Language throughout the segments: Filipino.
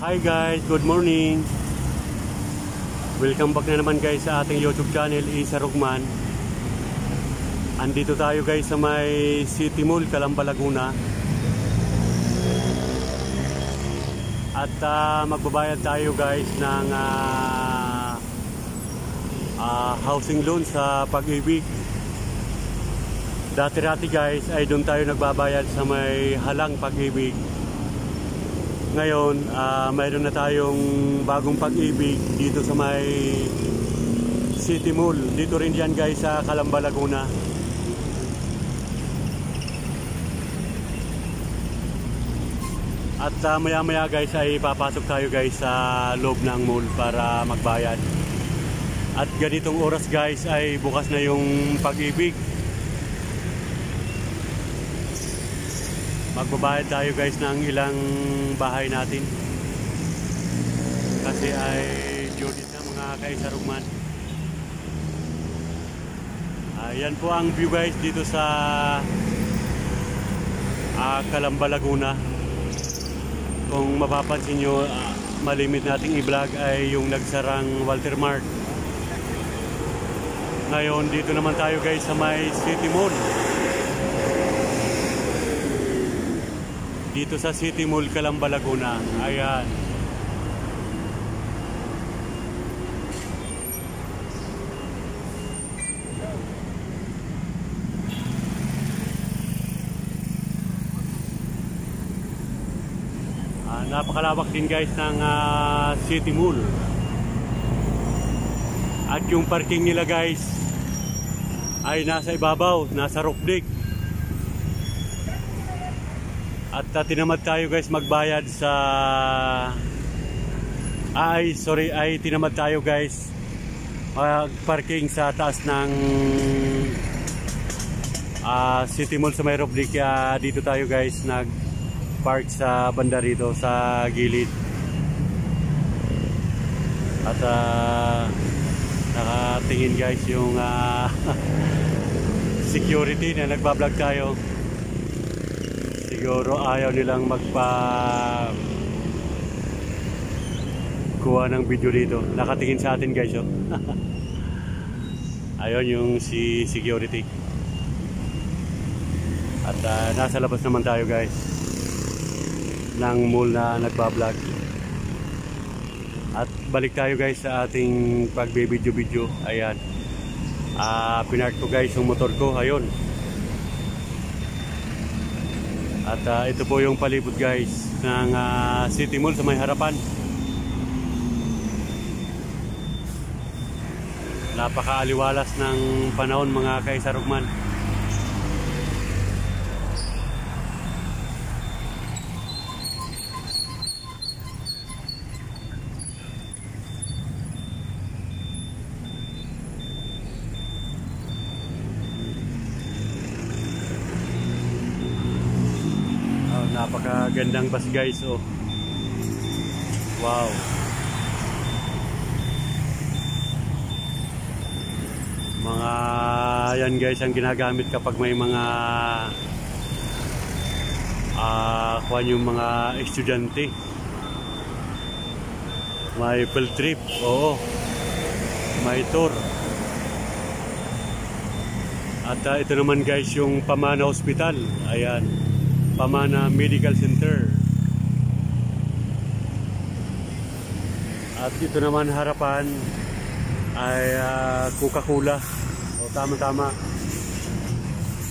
Hi guys, good morning. Welcome back na naman guys sa ating YouTube channel, Isa Rugman. Andito tayo guys sa may City Mall, Calamba, Laguna. At magbabayad tayo guys ng housing loan sa Pag-ibig. Dati-dati guys ay doon tayo nagbabayad sa may Halang Pag-ibig. Ngayon, mayroon na tayong bagong Pag-ibig dito sa may City Mall. Dito rin yan guys sa Calamba, Laguna. At maya-maya guys ay papasok tayo guys sa loob ng mall para magbayad. At ganitong oras guys ay bukas na yung Pag-ibig. Magbabayad tayo guys ng ilang bahay natin kasi ay Judith na mga ka-Isa Rugman. Yan po ang view guys dito sa Calamba, Laguna. Kung mapapansin nyo, malimit nating i-vlog ay yung nagsarang Walter Mart. Ngayon dito naman tayo guys sa may City Mall. Dito sa City Mall, Calamba, Laguna. Ayan. Napakalawak din guys ng City Mall. At yung parking nila guys ay nasa ibabaw, nasa roof deck. At tinamad tayo guys magbayad sa tinamad tayo guys parking sa taas ng City Mall sa may roof deck. Dito tayo guys nag-park sa banda rito sa gilid. At nakatingin guys yung security na nagbablog tayo. Siguro ayaw nilang kuha ng video dito. Nakatingin sa atin guys oh. Ayun yung si security. At nasa labas naman tayo guys ng mall na nagbablog. At balik tayo guys sa ating pag-video. Ayan. Pinark ko guys yung motor ko. Ayun. At ito po yung palibot guys ng City Mall sa may harapan. Napakaaliwalas ng panahon mga ka-Isa Rugman. Napakagandang bus guys oh. Wow. Mga yan guys ang ginagamit kapag may mga yung mga estudyante. May field trip, oo. May tour. At ito naman guys yung Pamana Hospital. Ayan. Pamana Medical Center. At dito naman harapan ay Coca-Cola. O tama-tama.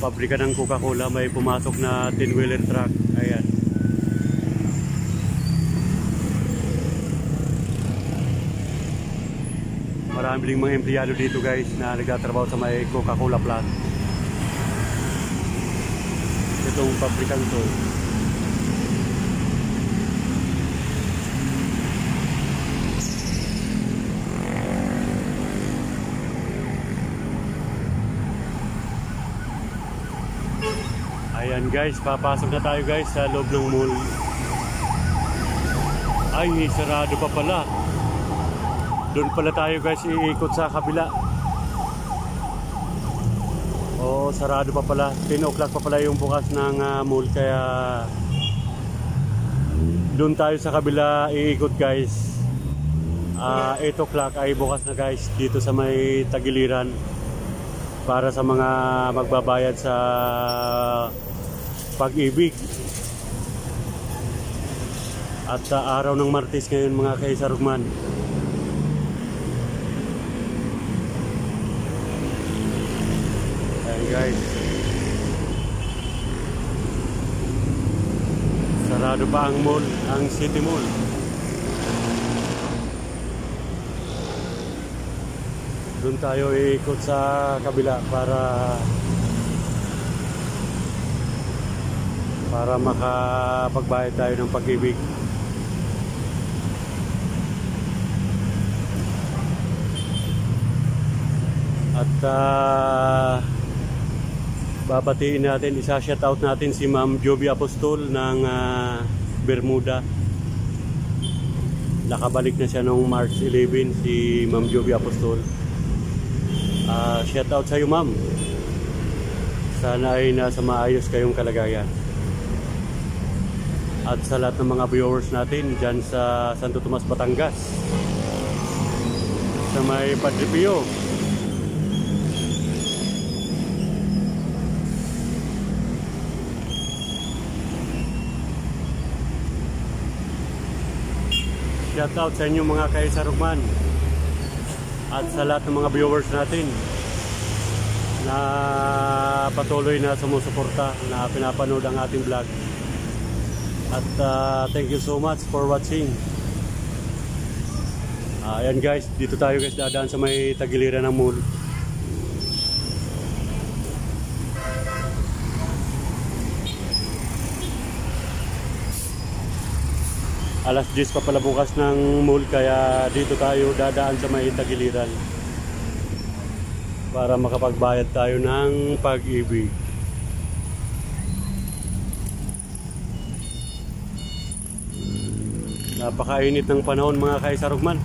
Pabrika ng Coca-Cola, may pumasok na 10-wheeler truck. Ayan. Marami ding mga empleyado dito guys na nagtatrabaho sa may Coca-Cola plant. Itong pabrikang to. Ayan guys, papasok na tayo guys sa loob ng mall. Ay, sarado pa pala. Doon pala tayo guys iikot sa kabila. Oo, sarado pa pala. 10 o'clock pa pala yung bukas ng mall, kaya Doon tayo sa kabila iikot guys. 8 o'clock ay bukas na guys dito sa may Tagiliran para sa mga magbabayad sa Pag-ibig. At sa araw ng Martes ngayon mga kaisarugman. Ayan guys. Sarado pa ang mall, ang City Mall. Doon tayo iikot sa kabila para makapagbayad tayo ng Pag-ibig. At babatiin natin, isa-shout out natin si Ma'am Joby Apostol ng Bermuda. Nakabalik na siya noong March 11, si Ma'am Joby Apostol. Shout out sa iyo ma'am. Sana ay nasa maayos kayong kalagayan. At sa lahat ng mga viewers natin dyan sa Santo Tomas, Batangas, sa may Padre Pio, shout out sa inyo mga kaisarugman. At sa lahat ng mga viewers natin na patuloy na sumusuporta, na pinapanood ang ating vlog. At thank you so much for watching. Ayan guys, dito tayo guys dadaan sa may Tagiliran ng mall. Alas 10 pa pala bukas ng mall, kaya dito tayo dadaan sa may Tagiliran para makapagbayad tayo ng Pag-ibig. Napakainit ng panahon mga kaisarugman.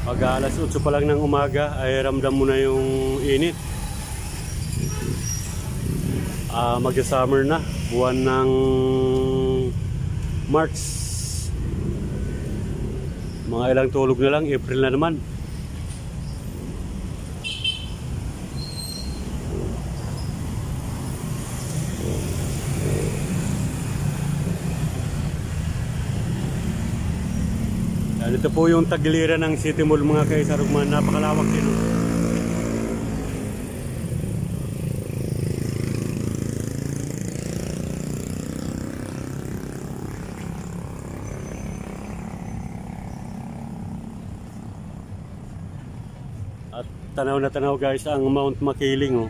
Pag alas 8 pa lang ng umaga ay ramdam mo na yung init. Mag-summer na, buwan ng March. Mga ilang tulog na lang, April na naman. Yan, ito po yung Tagiliran ng City Mall mga kaisarugman. Napakalawak din. At tanaw na tanaw guys ang Mount Makiling.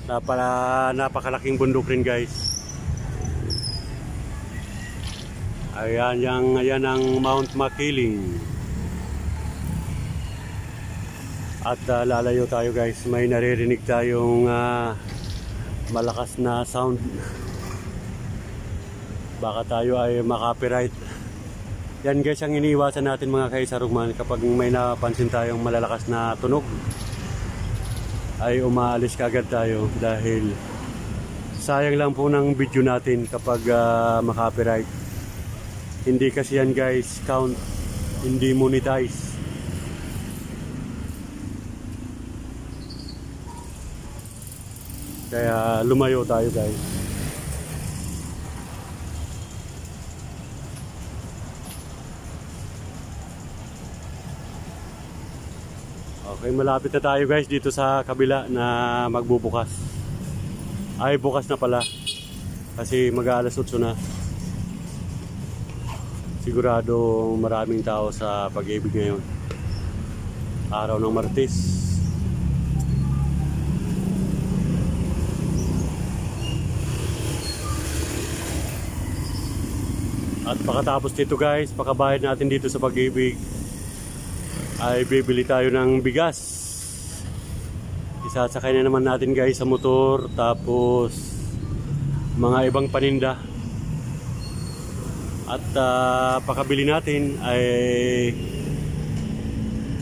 Napakalaking bundok rin guys. Ayan ang Mount Makiling. At lalayo tayo guys. May naririnig tayong malakas na sound. Baka tayo ay makapiright. Yan guys ang iniiwasan natin mga kaisarugman kapag may napansin tayong malalakas na tunog. Ay umaalis kagad tayo dahil sayang lang po ng video natin kapag makapiright. Hindi kasi yan guys count, hindi monetize. Kaya lumayo tayo guys. Okay, malapit na tayo guys dito sa kabila na magbubukas. Ay bukas na pala kasi mag-alas 8 na. Sigurado maraming tao sa Pag-ibig ngayon, araw ng Martes. At pagkatapos dito guys, pagkabayad natin dito sa Pag-ibig, ay bibili tayo ng bigas. Isasakay na naman natin guys sa motor, tapos mga ibang paninda. At pakabili natin ay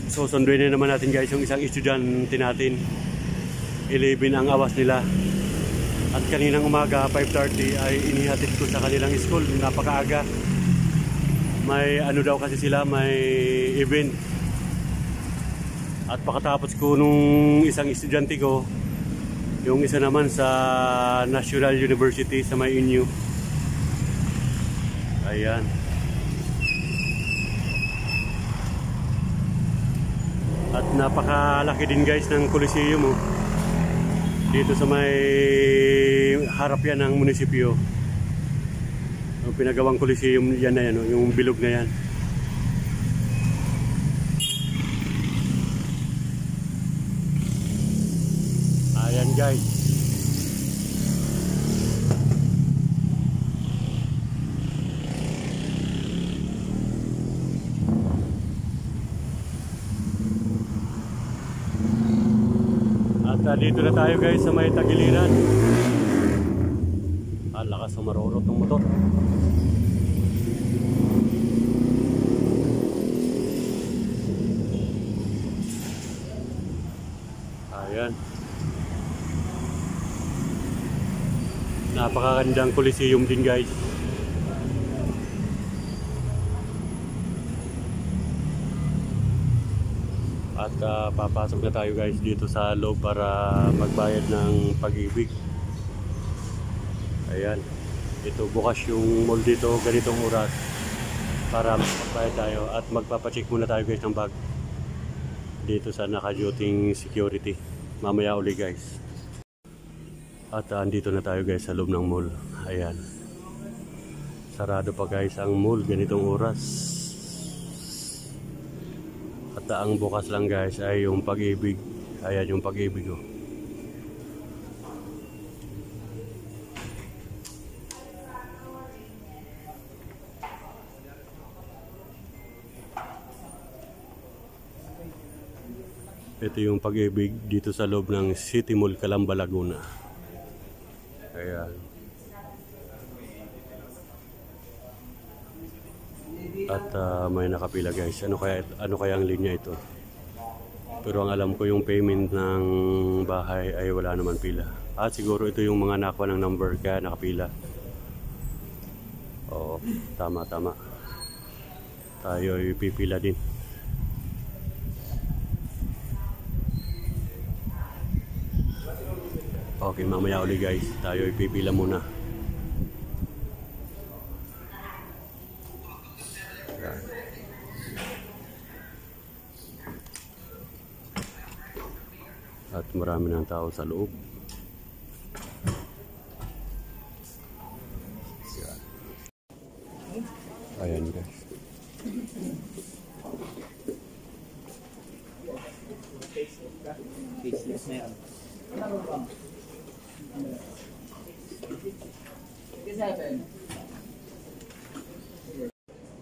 susunduin na naman natin guys yung isang estudyante natin. 11 ang awas nila. At kaninang umaga 5:30 ay inihatid ko sa kanilang school, napakaaga. May ano daw kasi sila, may event. At pagkatapos ko nung isang estudyante ko, yung isa naman sa National University sa may Inyo. Ayan. At napakalaki din guys ng Coliseum, oh. Dito sa may harap yan ng munisipyo. Yung pinagawang Coliseum yan na yan, oh, yung bilog na yan. Ayan guys. At dito na tayo guys sa may tagiliran. Lakas sumarurot ng motor. Ayan. Napakagandang Coliseum din guys. At papasok na tayo guys dito sa loob para magbayad ng Pag-ibig. Ayan. Ito bukas yung mall dito ganitong oras para magbayad tayo. At magpapacheck muna tayo guys ng bag dito sa naka-duty security. Mamaya uli guys. At andito na tayo guys sa loob ng mall. Ayan. Sarado pa guys ang mall ganitong oras. At ang bukas lang guys ay yung Pag-ibig. Ayan yung Pag-ibig, oh. Ito yung Pag-ibig dito sa loob ng City Mall Calamba, Laguna. Ayan. At may nakapila guys. Ano kaya ang linya ito? Pero ang alam ko yung payment ng bahay ay wala naman pila. At siguro ito yung mga nakuha ng number kaya nakapila. Oo, tama. Tayo ay pipila din. Okay, mamaya uli guys. Tayo ay pipila muna. At marami ng tao sa loob. Ayan guys.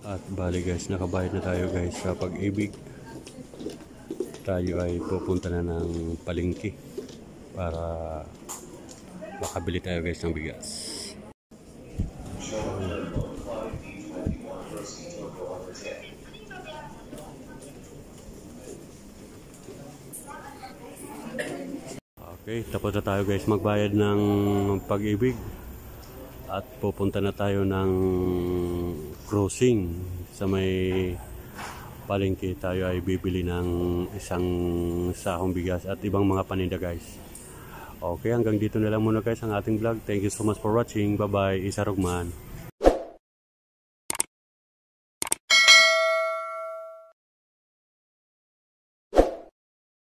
At bali guys, nakabayad na tayo guys sa Pag-ibig. Tayo ay pupunta na ng palengke para makabili tayo guys ng bigas. Okay, tapos na tayo guys magbayad ng Pag-ibig at pupunta na tayo ng crossing sa may palengke. Tayo ay bibili ng isang sahong bigas at ibang mga paninda guys. Okay, hanggang dito na lang muna guys ang ating vlog. Thank you so much for watching. Bye bye, Isa Rugman.